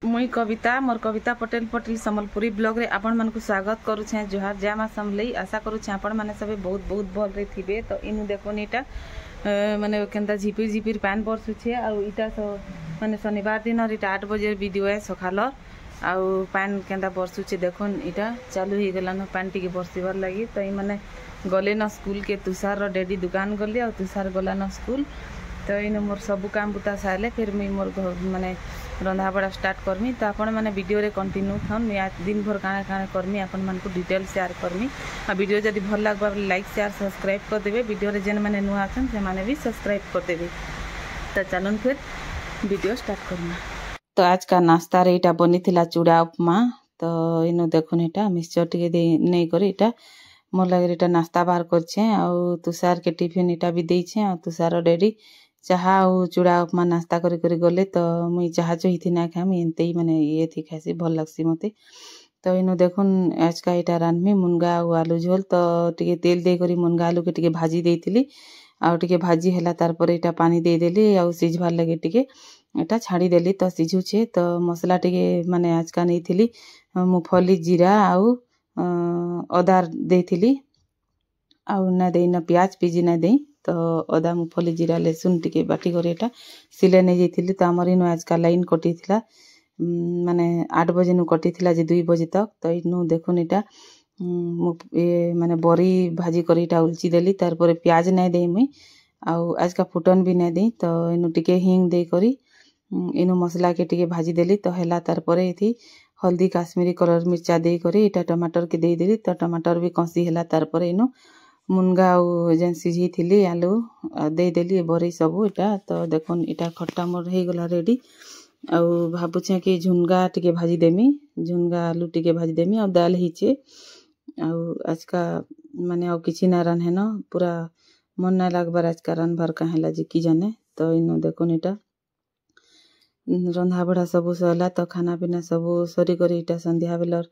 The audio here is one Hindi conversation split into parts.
मुई कविता मोर कविता पटेल पटेल संबलपुरी ब्लॉग रे आपण मन को स्वागत करुछे। जोहार जय मां समलई। आशा करुछे आपण माने सब बहुत बहुत भल रे थिबे। तो इनु देखोन इटा माने केनता झिपिर झिपिर पान बरसुछे। आ इटा माने शनिवार दिन इटा 8 बजे वीडियो है सखालो। आ पान केनता बरसुछे देखोन इटा चालू ही गलान पान टिके बरसिबार लागि। तो इ माने गले न स्कूल के तुषार रो डैडी दुकान गले आ तुषार गला न स्कूल। तो इन मोर सब काम बुता सारे फिर मुई मोर माने रंधा बड़ा स्टार्ट करमी। तो आपण माने वीडियो रे कंटिन्यू थन मुई आज दिन भर काना काना करमी आपण मन को डिटेल शेयर करमी। आ वीडियो जदी भल लागबा लाइक शेयर सब्सक्राइब कर देबे। वीडियो रे जेन माने नुआ अछन से माने भी सब्सक्राइब कर देबे। तो चलन फिर वीडियो स्टार्ट करना। तो आज का नाश्ता रे इटा बनी थिला चूड़ा उपमा। तो इनो देखुन इटा मिक्सचर टिके दे नै करी इटा मोर लागे इटा नाश्ता बाहर करछे। आ तुषार के टिफिन इटा भी देछे। आ तुषार डैडी चाहा और चूड़ा उपमा नाश्ता करी गले। तो मुई चाहा चही थी ना खामी एनते ही माने ये थी खासी भल लागसी मते। तो इनो देखुन आज का इटा रानमी मुनगा और आलू झोल। तो टिके तेल दे करी मुनगा आलू के टिके भाजी देइतिली। आ टिके भाजी हैला तार पर इटा पानी दे देली आ सिझवार लगे टिके इटा छाड़ी देली। तो सिझुछे। तो मसला टिके माने आज का नैथिली मूंगफली जीरा आउ अदा देइतिली। आ ना देई ना प्याज पिजी ना देई। तो अदा मूंगफली जीरा लहसुन टिके बाटी कर एटा सिले नहीं जाइतिली। तो हमर इनो आज का लाइन कटी थिला माने 8 बजे नु कटी थिला जे 2 बजे तक। तो इनु देखुन एटा माने बरी भाजी कर एटा उलची देली। तार पर प्याज नहीं देई मुई आ आज का फुटन भी नहीं देई। तो इनु टिके हिंग दे करी इनु मसला के टिके भाजी देली। तो हैला तार पर एथी हल्दी काश्मीरी कलर मिर्चा दे करी एटा टमाटर के दे देली। तो टमाटर भी कसी हैला तार पर इनु मुनगा जेन सिझी थिली आलू दे देली बरी सबू इटा। तो देखुन इटा खट्टा मोर हे गला रेडी। आ भाबुछे कि झुनगा टिके भाजी देमी झुनगा आलू टिके भाजी देमी आ दाल हिचे। आ आज का माने आ किछि ना रान है न पूरा मन ना लागबार आज का रान भर काहेला जे की जाने। तो इनो देखुन इटा रंधा बड़ा सबू सहला। तो खाना पीना सबू सरी करी इटा संध्या बेलर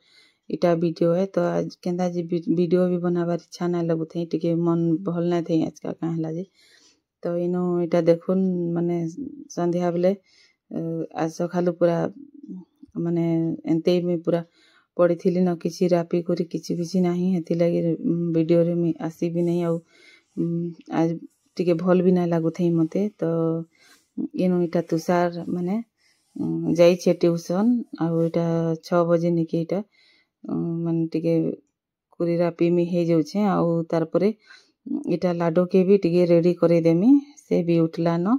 इटा वीडियो है। तो आज केंदा जी वीडियो भी बनाबार इच्छा ना लगु थे टिके मन भल ना थे आज का काहेला जे। तो इनो इटा देखुन माने संध्या बेले आज सखालु पूरा माने एंते मी पूरा पड़ी थिली न किछि रापी करी किछि नाही हेति लागि वीडियो रे मी आसी भी नहीं। आ आज टिके भल भी ना लागु थे मते। तो इनो इटा तुषार माने जाई छे ट्यूशन आ इटा 6 बजे निके इटा माने टिके कुरीरा पीमी हे जाउछे। आ तार परे इटा लाडो के भी टिके रेडी करे देमी से भी उठला न।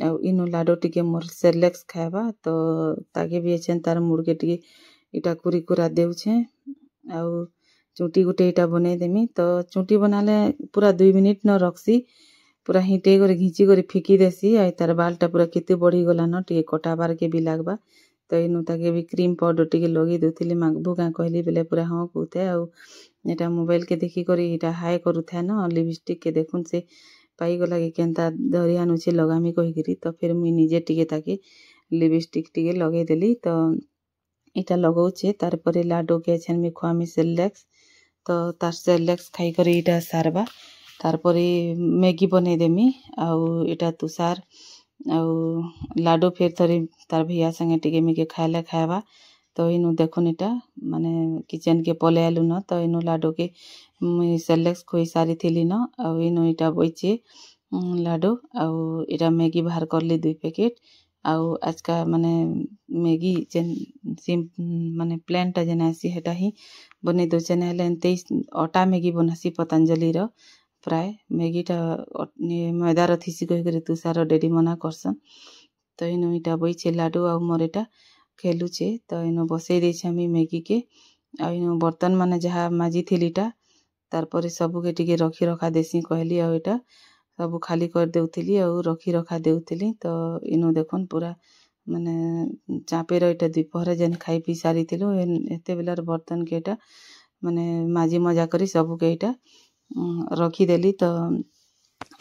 आ इनो लाडो टिके मोर सेरेलेक्स खाएबा। तो ताके भी एछन तार मुड़ के टिके इटा कुरी कुरा देउछे। आ चुटी गुटे इटा बने देमी। तो चुटी बनाले पूरा 2 मिनिट न रखसी पूरा हिटे करे घिची करे फिकी देसी। आ तार बालटा पूरा केते बढ़ी गला न टिके कटाबार के भी लागबा। तो इनु ताके भी क्रीम पाउडर टिके लगे देउथिली मागबू का कहली बेले पूरा हाँ कहते। आ एटा मोबाइल के देखी करी इटा हाय करूथे न लिपस्टिक के देखुन से पाई गला कि केनता धरी आनुछे लगामी कहिकरी। तो फिर मुई निजे टिके ताके लिपस्टिक टिके लगे देली। तो इटा लगाउछे तार परे लाडो के छन मी खुआमी सेरेलेक्स। तो तार सेरेलेक्स खाई करी इटा सारबा तार परे मैगी बने देमी। आ इटा तुषार आ लाडो फिर थरी तार भैया संगे टिके मिके खाइले खाएबा। तो इनु देखुन इटा माने किचन के पले आलू न। तो इनु लाडो के मुई सेरेलेक्स खोई सारी थिली न। आ इनु इटा बइचे लाडो आ इटा मैगी बाहर करली 2 पैकेट। आ आज का माने मैगी जेन सिम माने प्लेन टा जेन आसी हेटा ही बने दोचे ना हेले एंते आटा मैगी बनासी पतंजलि रो प्राय मैगी टा मैदा रो थिसी कहि करे तुषार डैडी मना करसन। तो इनु इटा बइचे लाडो आ मोर इटा खेलुचे। तो इनु बसई देछे हम मैगी के। आ इनु बर्तन माने जहा माजी थिलीटा तार पर सबु के टिके रखी रखा देसी कहली। आ इटा सबु खाली कर देउथिली आ रखी रखा देउथिली। तो इनु देखुन पूरा माने चापे रो इटा दुपहर जेन खाई पी सारी थिलु एते बेलार बर्तन के इटा माने माजी मजा करी सबु के इटा रखी देली। तो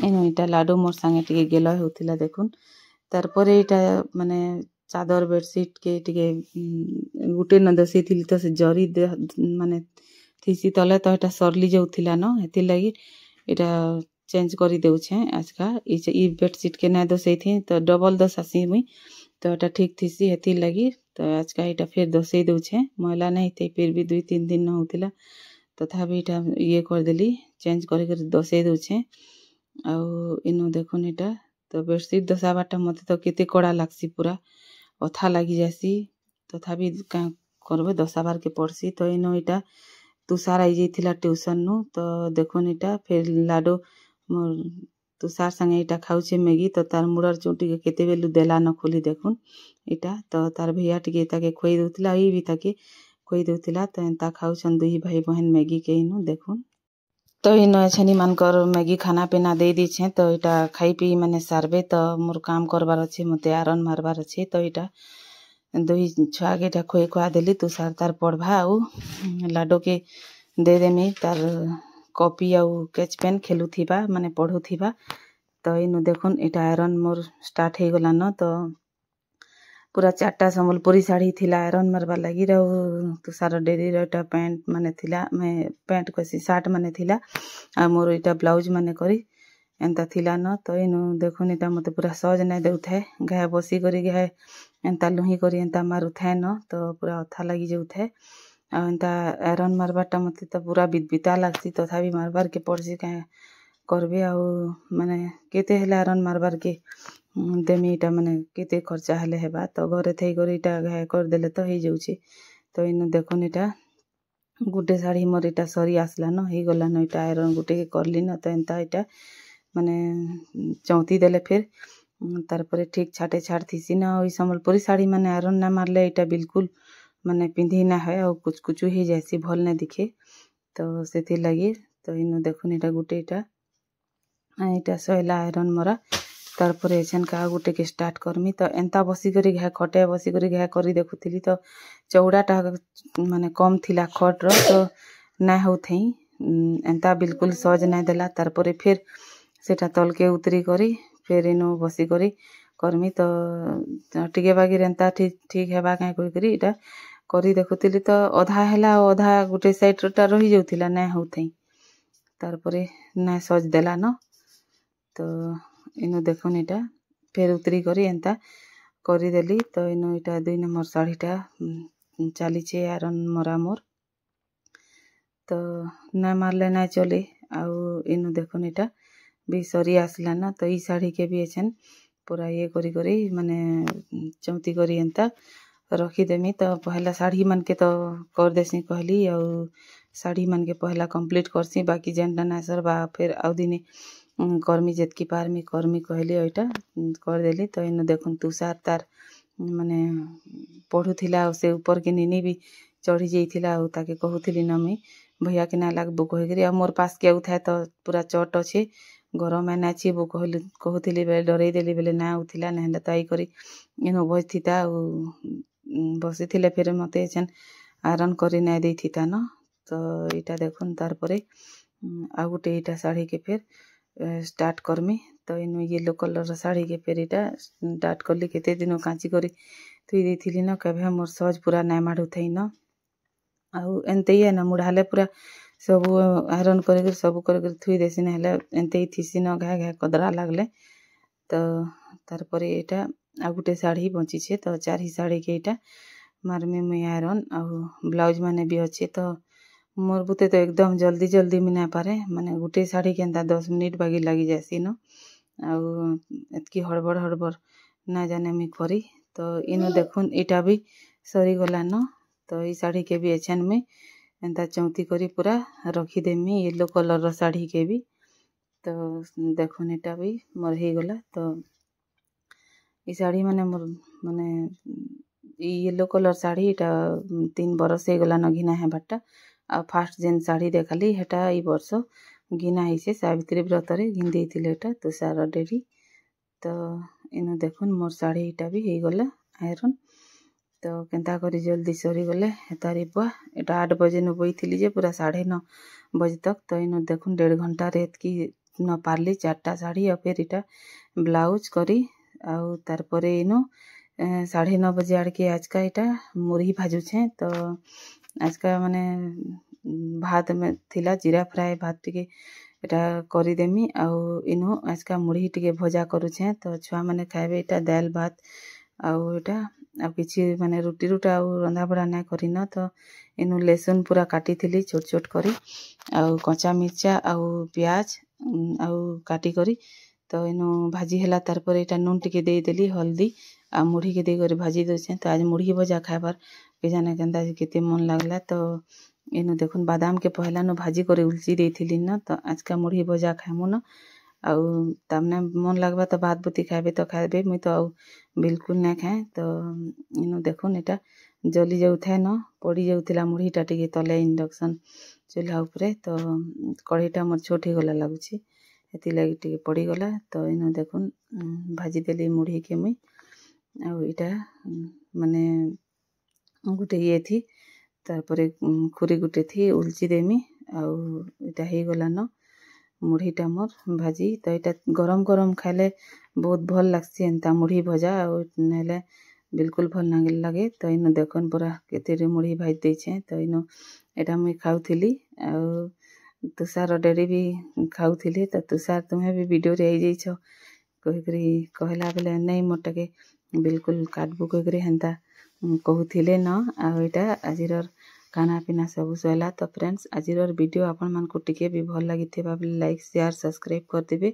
इनु इटा लाडो मोर संगे टिके गेलो होतिला देखुन। तार परे इटा माने चादर बेडशीट के टिके गुटे न दसी थिली। तो से जरी माने थिसी तले तो इटा सरली जाउथिला न हेति लागि इटा चेंज करी देउछे आज का ई बेडशीट के ना दसई थी। तो डबल दसासी मुई तो एटा ठीक थिसी हेति लागि। तो आजका इटा फिर दसई दौछे मैला नहीं थे फिर भी 2-3 दिन न होतिला तथापि इटा ये करदेली चेंज कर दसई दौछे आउ इनु देखुन इटा तो बेडसीट दसाबाटा मते तो केते कड़ा लागसी पूरा अथा लगी जासी तथापि क्या करबे दसाबार के पड़सी तो इनो इटा तुषार आई जाइथिला ट्यूशन नु तो देखुन इटा फिर लाडो मोर तुषार संगे इटा खाउछे मैगी तो तार मुड़र चोटी के केते बेलु देला न खोली देखुन इटा तो तार भैया टिके ताके खोई दउतिला ई भी ताके खोई दउतिला तो एंता खाउछन दुई भाई बहन मैगी के इनु देखुन तो इनो छनी मानकर मैगी खाना पीना दे दीछे तो इटा खाई पी माने सारबे तो मोर काम करबार अच्छे मते आयरन मारबार अच्छे तो इटा दुई छुआ के इटा खोई खुआ देली तुषार तार पढ़भा आउ लाडो के दे देमी तार कॉपी आउ स्केच पेन खेलुथिबा माने पढ़ुथिबा तो इनु देखुन इटा आयरन मोर स्टार्ट हो गला न तो पूरा 4टा संबलपुरी साड़ी थिला आयरन मारबा लगी रहू तुषार डेरी रटा पैंट माने थिला मैं पैंट कसी शर्ट माने थिला आ मोर इटा ब्लाउज माने करी एंता थिला न तो इनु देखुन इटा मते पूरा सहज नहीं देउथाय घाय बसी करी घाय एंता लुही करी एंता मारुथाय न तो पूरा अथा लगी जाउथाय आ एंता आयरन मारबाटा मते तो पूरा बिदबिता लागसी तथापि मारबार के पड़सी क्या करबे आउ माने केते हेला आयरन मारबार के देमी इटा माने केते खर्चा हेले हेबा तो घरे थई करी इटा घाय कर देले तो हे जाउची तो इनु देखुन इटा गुटे साड़ी मोर इटा सरी आसला न हे गला न इटा आयरन गुटे के करली न तो एंता इटा माने चौती देले फिर तारपरे ठीक छाटे छाट थीसी न ओई संबलपुरी साड़ी माने आयरन ना मारले इटा बिल्कुल माने पिंधी ना है और कुछ कुछ ही जैसी भल ना दिखे तो सेथि लगी तो इनु देखुन इटा गुटे इटा सैला आयरन मरा तारपरे एछन का गुटे के स्टार्ट करमी तो एंता बसी करी घाय खटे बसी करी घाय करी देखुथिली तो चौड़ाटा माने कम थिला खट रो तो ना होथई एंता बिल्कुल सहज ना देला तारपरे फिर सेटा तल के उतरी करी फिर इनु बसी करी करमी तो टिके बागी एंता ठीक ठीक हेबा काई कोई करी इटा करी देखुथिली तो अधा हेला अधा गुटे साइड टा रही जाउथिला ना होथई तारपरे ना सहज देला न तो इनु देखुन इटा फिर उतरी करी एंता करी देली तो इनु इटा 2 नंबर साड़ीटा चलीछे आयरन मरा मोर तो ना मारले ना चले आउ इनु देखुन इटा भी सरी आसला न तो ई साड़ी के भी एछन पूरा ये करी करी माने चौती करी एंता रखी देमी तो पहला साड़ी मन के तो कर देसी कहली आउ साड़ी मन के पहला कंप्लीट करसी बाकी जेनटा ना सरबा फिर आउ दिने कर्मी जेतकी पारमी कर्मी कहली ओइटा कर देली तो इनु देखुन तुषार तार माने पढ़ुथिला से ऊपर के निनी भी चढ़ी जाइथिला और ताके कहूथिली न मी भैया के ना लागबो कहि करी आ मोर पास के आउथाय तो पूरा चट अछि गरम ना छी बो कहूथिली बेले डरै देली बेले ना आउथिला ना हेला ताई करी इनु बसथिता बसिथिले फिर मते एछन आयरन करी ना देथिता न तो इटा देखुन तारपरे आ गुटे इटा साड़ी के फिर स्टार्ट करमी तो इनु येलो कलर साड़ी के फिर इटा स्टार्ट करली केते दिनो कांची करी थुई देथिली न केभे मोर सहज पूरा ना माडुथई न आउ एंते ही न मुढ़ाले पूरा सब आयरन कर सब कर थुई देसी ना हेले एंते ही थीसी न घाय घाय कदरा लागले तो तारपरे इटा आ गुटे साड़ी बची छे तो 4 ही साड़ी के इटा मारमी मैं आयरन आउ ब्लाउज माने भी अच्छे तो मोर बुते तो एकदम जल्दी जल्दी में ना पारे माने गुटे साड़ी के एंता 10 मिनट बागी लगी जासी न आउ एतकी हड़बड़ हड़बड़ ना जाने मी करी तो इनु देखुन इटा भी सरी गला न तो ई साड़ी के भी एछन में एंता चौती करी पूरा रखी देमी येलो कलर साड़ी के भी तो देखुन इटा भी मोर हे गला तो ई साड़ी माने मोर माने येलो कलर साड़ी इटा 3 बरस हे गला न घिना है बाटा आ फास्ट जेन साड़ी देखाली हेटा ई वर्ष घिना हिसे सावित्री व्रत रे घिन देथिले एटा तुषार डेरी तो इनु देखुन मोर साड़ी इटा भी हे गला आयरन तो केंता करी जल्दी सरी गले हेतारी बुआ एटा 8 बजे न बइथिली जे पूरा 9:30 बजे तक तो इनु देखुन 1.5 घंटा रेत की न पारली 4टा साड़ी और फिर इटा ब्लाउज करी आउ तारपरे इनु 9:30 बजे आड़ के आज का इटा मुरही भाजु छे तो आज का माने भात में थिला जीरा फ्राई भात टिके एटा करी देमी आउ इनु आज का मुरही टिके भजा करू छे तो छुआ माने खाइबे इटा दाल भात आउ इटा आ किछि माने रुटी रुटा आ रंधा बड़ा ना करिन तो इनु लहसुन पूरा काटिथिली छोट छोट करी आ कच्चा मिर्चा आ प्याज आ काटी करी तो इनु भाजी हला तार पर एटा नून टिके दे देली हल्दी आ मुढ़ी के दे कर भाजी दोछे तो आज मुढ़ी भजा खाइबार के जाने केनता केते मन लागला तो इनु देखुन बादाम के पहला नु भाजी करे उलची देथिली न तो आज का मुढ़ी भजा खाइमु न आ तमने मन लागबा तो भात बुती खाइबे तो खाइबे मुई तो बिल्कुल ना खाए तो इनु देखुन एटा जली जाउथाय न पड़ी जाउथिला मुढ़ीटा टिके तले इंडक्शन चूल्हा उपरे तो कढ़ईटा मोर छोट हे गला लागुछि हेति लागि टिके पड़ी गला तो इनु देखुन भाजी देली मुढ़ी के मुई आ इटा माने गुटे ये थी तारपरे खुरी गुटे थी उलची देमी आ इटा हे गला न मुढ़ीटा मोर भाजी तो इटा गरम गरम खाइले बहुत भल लागसी एंता मुढ़ी भजा आ नेले बिल्कुल भल नागे लगे तो इनु देखन पूरा केते मुढ़ी भाज देछे तो इनु एटा मुई खाउथिली आ तुषार डेरी भी खाउथिली तो तुषार तुम्हें भी वीडियो रे आई जाइछो कहिकरी कहला बेले नहीं मोटा के बिल्कुल काटबो कहिकरी हेंता कहूथिले न आ इटा आजिर खाना पीना सब सैला तो फ्रेंड्स आजिर वीडियो आपण मान को टिके भी भल लागिथिबा बेले लाइक शेयर सब्सक्राइब कर देबे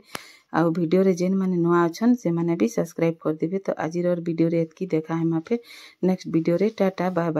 आ वीडियो रे जेन माने नुआ अछन से माने भी सब्सक्राइब कर देबे तो आजिर वीडियो रे एतकी देखा हेमा फिर नेक्स्ट वीडियो रे टाटा बाय बाय।